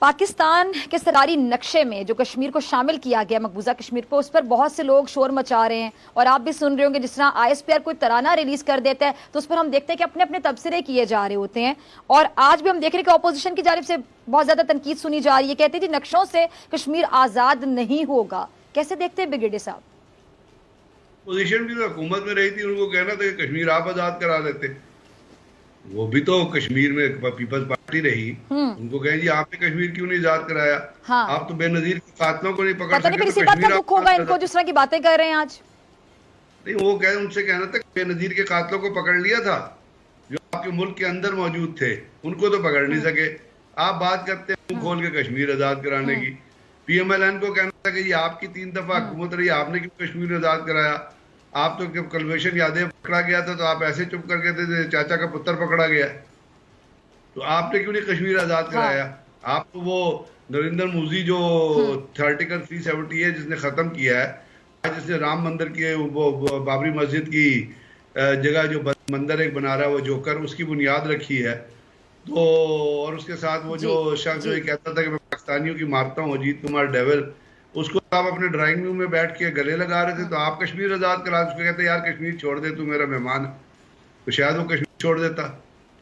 पाकिस्तान के सरारी नक्शे में जो कश्मीर को शामिल किया गया मकबूजा कश्मीर को, उस पर बहुत से लोग शोर मचा रहे हैं और आप भी सुन रहे होंगे। जिस तरह आईएसपीआर कोई तराना रिलीज कर देता है तो उस पर हम देखते हैं कि अपने अपने तबसरे किए जा रहे होते हैं। और आज भी हम देख रहे हैं कि अपोजिशन की जानिब से बहुत ज्यादा तनकीद सुनी जा रही है। कहते हैं जी नक्शों से कश्मीर आजाद नहीं होगा। कैसे देखते हैं ब्रिगेडियर साहब? पोजीशन भी तो हुकूमत में रही थी, उनको कहना था कि कश्मीर आप आजाद करा देते। वो भी तो कश्मीर में पीपल्स पार्टी रही, उनको कहें जी आपने कश्मीर क्यों नहीं आजाद कराया? हाँ। आप तो बेनजीर के कातलों को नहीं पकड़ पता नहीं सके किसी तो बात का कश्मीर दुख होगा इनको जिस तरह की बातें कर रहे हैं आज। नहीं, वो कहे उनसे कहना था बेनजीर के कातलों को पकड़ लिया था जो आपके मुल्क के अंदर मौजूद थे, उनको तो पकड़ नहीं सके। आप बात करते हैं मुंह खोल के कश्मीर आजाद कराने की। पीएमएलएन को कहना था कि ये आपकी 3 दफा हुकूमत रही, आपने क्यों कश्मीर आजाद कराया? आप तो कुलभूषण यादव पकड़ा गया था तो आप ऐसे चुप करके थे, चाचा का पुत्र पकड़ा गया तो आपने क्यों नहीं कश्मीर आजाद कराया? आप तो वो नरेंद्र मोदी जो आर्टिकल 370 है जिसने खत्म किया है, जिसने राम मंदिर की वो बाबरी मस्जिद की जगह जो मंदिर एक बना रहा है वो जोकर, उसकी बुनियाद रखी है। तो और उसके साथ वो जो शख्स जो कहता था कि मैं पाकिस्तानियों की मारता हूँ, अजीत कुमार डेविल, उसको आप अपने ड्राइंग रूम में बैठ के गले लगा रहे थे तो आप कश्मीर आजाद करा। उसको कहते यार कश्मीर छोड़ दे, तू मेरा मेहमान है, तो शायद वो कश्मीर छोड़ देता।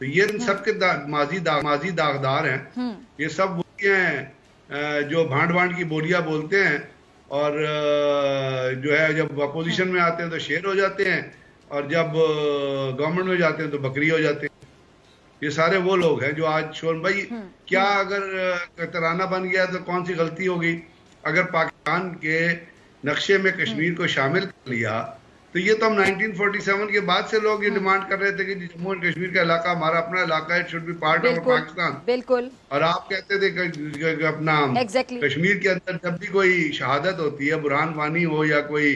तो ये सबके माजी दागदार हैं। ये सब बोलियां हैं जो भांड भांड की बोलियां बोलते हैं और जो है जब अपोजिशन में आते हैं तो शेर हो जाते हैं और जब गवर्नमेंट में जाते हैं तो बकरी हो जाते हैं। ये सारे वो लोग हैं जो आज शोर भाई क्या अगर तराना बन गया तो कौन सी गलती होगी? अगर पाकिस्तान के नक्शे में कश्मीर को शामिल कर लिया तो ये तो हम 1947 के बाद से लोग ये डिमांड कर रहे थे कि जम्मू एंड कश्मीर का इलाका हमारा अपना इलाका है, it should be part of Pakistan. बिल्कुल। और आप कहते थे कि अपना कश्मीर के अंदर जब भी कोई शहादत होती है, बुरहान वानी हो या कोई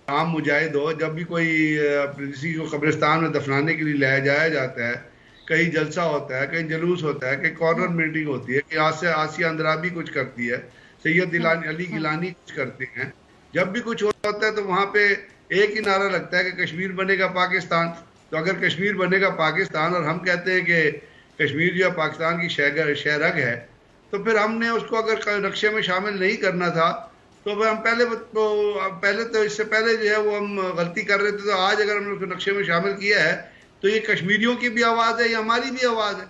आम मुजाहिद हो, जब भी कोई किसी को कब्रिस्तान में दफनाने के लिए लाया जाया जाता है, कहीं जलसा होता है, कहीं जलूस होता है, कहीं कॉर्नर मीटिंग होती है, कि आसिया अंदराबी कुछ करती है, सैयद अली गिलानी कुछ करते हैं, जब भी कुछ होता है तो वहां पे एक ही नारा लगता है कि कश्मीर बनेगा पाकिस्तान। तो अगर कश्मीर बनेगा पाकिस्तान और हम कहते हैं कि कश्मीर जो है पाकिस्तान की शहरग है, तो फिर हमने उसको अगर नक्शे में शामिल नहीं करना था तो फिर हम पहले तो इससे पहले जो है वो हम गलती कर रहे थे। तो आज अगर हमने उसको नक्शे में शामिल किया है तो ये कश्मीरियों की भी आवाज है, ये हमारी भी आवाज है,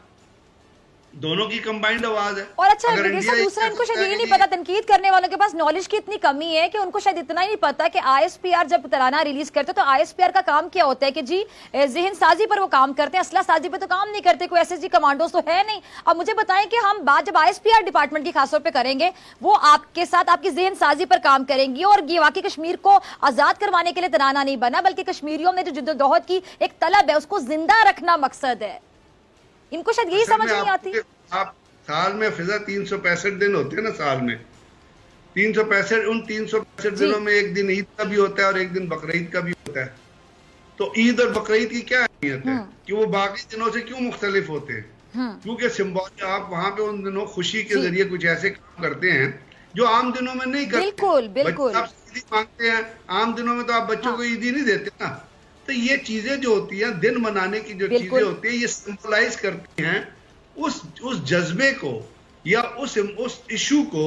दोनों की कंबाइंड आवाज है। और अच्छा दूसरा इनको शायद ये नहीं पता, तनकीद करने वालों के पास नॉलेज की इतनी कमी है कि उनको शायद इतना ही नहीं पता कि आईएसपीआर जब तराना रिलीज करते तो आईएसपीआर का काम क्या होता है कि जी जहन साजी पर वो काम करते हैं, असला साजी पे तो काम नहीं करते, कोई एसएसजी कमांडोज तो है नहीं। अब मुझे बताएं कि हम बात जब आईएसपीआर डिपार्टमेंट की खासतौर पर करेंगे, वो आपके साथ आपकी जहन साजी पर काम करेंगी और ये वाकई कश्मीर को आजाद करवाने के लिए तराना नहीं बना, बल्कि कश्मीरियों में जो जिद्दोजहद की एक तलब है उसको जिंदा रखना मकसद है। इनको शायद यही समझ नहीं आती। आप साल में फिजा 365 दिन होते हैं ना, साल में 365, उन 365 दिनों में एक दिन ईद का भी होता है और एक दिन बकरीद का भी होता है। तो ईद और बकरीद की क्या अहमियत है कि वो बाकी दिनों से क्यों मुख्तलिफ होते हैं? क्योंकि सिंबॉल आप वहां पे उन दिनों खुशी के जरिए कुछ ऐसे काम करते हैं जो आम दिनों में नहीं करते। बिल्कुल। आप ईदी मांगते हैं, आम दिनों में तो आप बच्चों को ईदी नहीं देते ना। तो ये चीजें जो होती है, दिन मनाने की जो चीजें होती है, ये सिंबलाइज करती हैं उस जज्बे को या उस इशू को,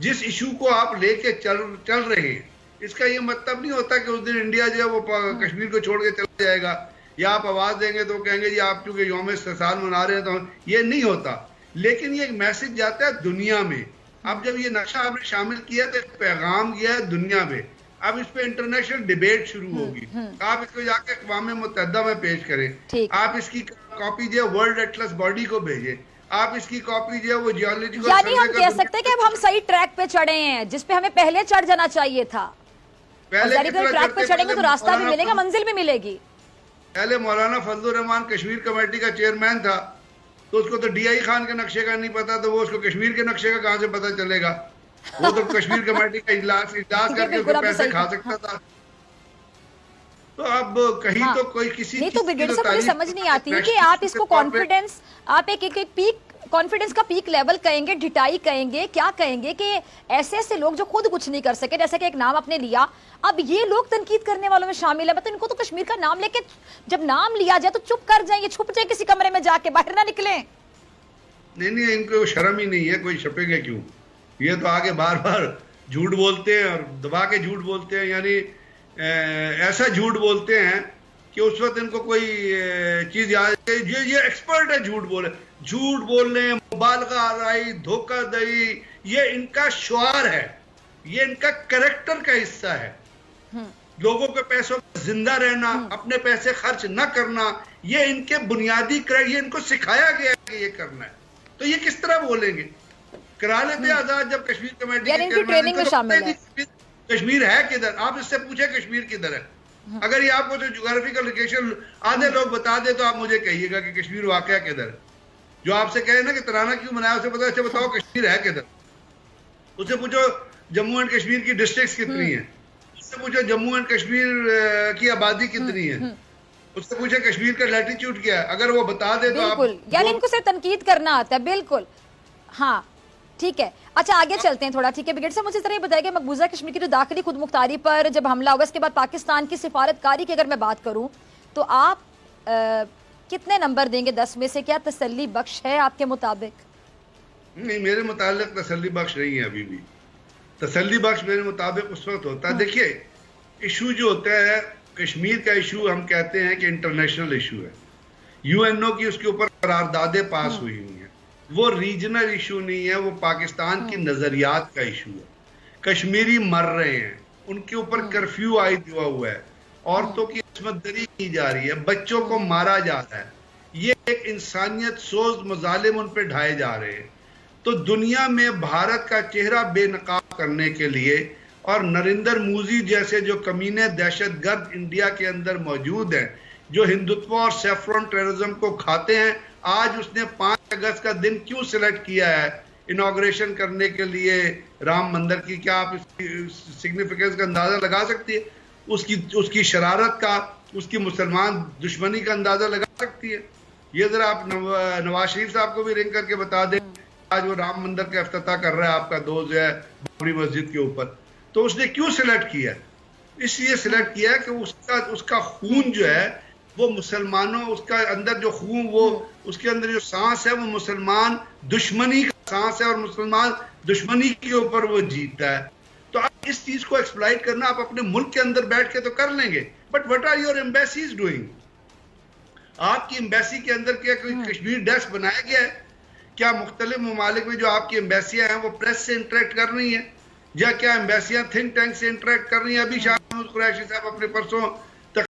जिस इशू को आप लेके चल रहे हैं। इसका ये मतलब नहीं होता कि उस दिन इंडिया जो है वो कश्मीर को छोड़ के चला जाएगा, या आप आवाज देंगे तो कहेंगे जी आप क्योंकि यौम इस्तिसाल मना रहे हैं, तो ये नहीं होता। लेकिन ये एक मैसेज जाता है दुनिया में। अब जब ये नक्शा आपने शामिल किया तो पैगाम गया है दुनिया में। अब इस पे इंटरनेशनल डिबेट शुरू होगी। आप इसको जाके अक़वाम मुत्तहिदा में पेश करें, आप इसकी कॉपी जो है वर्ल्ड एटलस बॉडी को भेजें, आप इसकी कॉपी जो है वो जियोलॉजिकल, यानी हम कह सकते हैं कि अब हम सही ट्रैक पे चढ़े हैं जिस पे हमें पहले चढ़ जाना चाहिए था। पहले ट्रैक पे चढ़ेंगे तो रास्ता भी मिलेगा, मंजिल भी मिलेगी। पहले मौलाना फजलुर रहमान कश्मीर कमेटी का चेयरमैन था, तो उसको तो डीआई खान के नक्शे का नहीं पता, तो वो उसको कश्मीर के नक्शे का कहां से पता चलेगा? वो तो कश्मीर कमेटी का इजलास करके उसको पैसे खा सकता था। तो अब कहीं तो कोई किसी नहीं, तो ब्रिगेडियर साहब मुझे समझ नहीं आती कि आप इसको कॉन्फिडेंस, आप एक पीक कॉन्फिडेंस का पीक लेवल कहेंगे, ढिटाई कहेंगे, क्या कहेंगे कि ऐसे ऐसे लोग जो खुद कुछ नहीं कर सके, जैसे कि एक नाम आपने लिया, अब ये लोग तनकीद करने वालों में शामिल है। मतलब इनको तो कश्मीर का नाम लेके जब नाम लिया जाए तो चुप कर जाएंगे, छुप जाए किसी कमरे में जाके, बाहर ना निकलें। नहीं, इनको शर्म ही नहीं है, कोई छपेगा क्यों? ये तो आगे बार बार झूठ बोलते हैं और दबा के झूठ बोलते हैं, यानी ऐसा झूठ बोलते हैं कि उस वक्त इनको कोई चीज याद, ये एक्सपर्ट है झूठ बोलने, मुबालगा आराई, धोखाधड़ी, ये इनका शुआर है, ये इनका कैरेक्टर का हिस्सा है। लोगों के पैसों पर जिंदा रहना, अपने पैसे खर्च न करना, ये इनके बुनियादी ये इनको सिखाया गया है कि ये करना है। तो ये किस तरह बोलेंगे? करा लेते आजाद जब कश्मीर कमेटी यानी इनकी ट्रेनिंग में शामिल है। कश्मीर है किधर? आप इससे पूछे कश्मीर किधर है। अगर ये आपको जो ज्योग्राफिकल लोकेशन आधे लोग बता दे तो आप मुझे कहिएगा कि कश्मीर वाकया किधर है। जो आपसे कहे ना कि तराना क्यों बनाया, उसे पता, अच्छा बताओ कश्मीर है किधर। उससे पूछो जम्मू एंड कश्मीर की डिस्ट्रिक्ट्स कितनी है, उससे पूछो जम्मू एंड कश्मीर की आबादी कितनी है, उससे पूछे कश्मीर का लैटिट्यूड क्या है। अगर वो बता दे तो आप, बिल्कुल, यानी इनको सिर्फ तनकीद करना आता है। बिल्कुल, हाँ ठीक है। अच्छा आगे चलते हैं थोड़ा, ठीक है ब्रिगेडियर साहब, मुझे इस तरह बताइए मकबूजा कश्मीर की जो दाखिली खुद मुख्तारी पर जब हमला हुआ, इसके बाद पाकिस्तान की सिफारतकारी की अगर मैं बात करूं तो आप कितने नंबर देंगे 10 में से? क्या तसल्ली बख्श है आपके मुताबिक? नहीं, मेरे मुताबिक तसल्ली बख्श नहीं है। अभी भी तसल्ली बख्श मेरे मुताबिक उस वक्त होता है, देखिए इशू जो होता है कश्मीर का इशू, हम कहते हैं कि इंटरनेशनल इशू है, यूएनओ की उसके ऊपर करारदादें पास हुई हुई हैं, वो रीजनल इशू नहीं है, वो पाकिस्तान की नजरियात का इशू है। कश्मीरी मर रहे हैं, उनके ऊपर कर्फ्यू आयद हुआ है, औरतों की इस्मत दरी की जा रही है, बच्चों को मारा जा रहा है, ये एक इंसानियत सोज मजालिम उन पे ढाए जा रहे हैं। तो दुनिया में भारत का चेहरा बेनकाब करने के लिए, और नरेंद्र मोदी जैसे जो कमीने दहशतगर्द इंडिया के अंदर मौजूद हैं, जो हिंदुत्व और सेफ्रॉन टेररिज्म को खाते हैं, आज उसने 5 अगस्त का दिन क्यों सिलेक्ट किया है इनॉग्रेशन करने के लिए राम मंदिर की? क्या आप इसकी सिग्निफिकेंस का अंदाजा लगा सकती है? उसकी शरारत का, उसकी मुसलमान दुश्मनी का अंदाजा लगा सकती है? ये जरा आप नवाज शरीफ साहब को भी रिंग करके बता दें, आज वो राम मंदिर का इफ्तिताह कर रहा है आपका दोस्त जो है बाबरी मस्जिद के ऊपर, तो उसने क्यों सिलेक्ट किया? इसलिए सिलेक्ट किया कि उसका खून जो है वो मुसलमानों, उसका अंदर जो खून, वो उसके अंदर जो सांस है वो मुसलमान दुश्मनी का सांस है, और मुसलमान दुश्मनी के ऊपर वो जीता है। तो आप इस चीज को एक्सप्लॉइट करना आप अपने मुल्क के अंदर बैठ के तो कर लेंगे, but what are your embassies doing? आपकी एम्बेसी के अंदर क्या कोई कश्मीर डेस्क बनाया गया है? क्या मुख्तलिफ ममालिक में जो आपकी एम्बेसियां हैं वो प्रेस से इंटरेक्ट कर रही हैं, या क्या एम्बेसियां थिंक टैंक से इंटरेक्ट कर रही हैं? अभी शाह महमूद कुरैशी साहब अपने परसों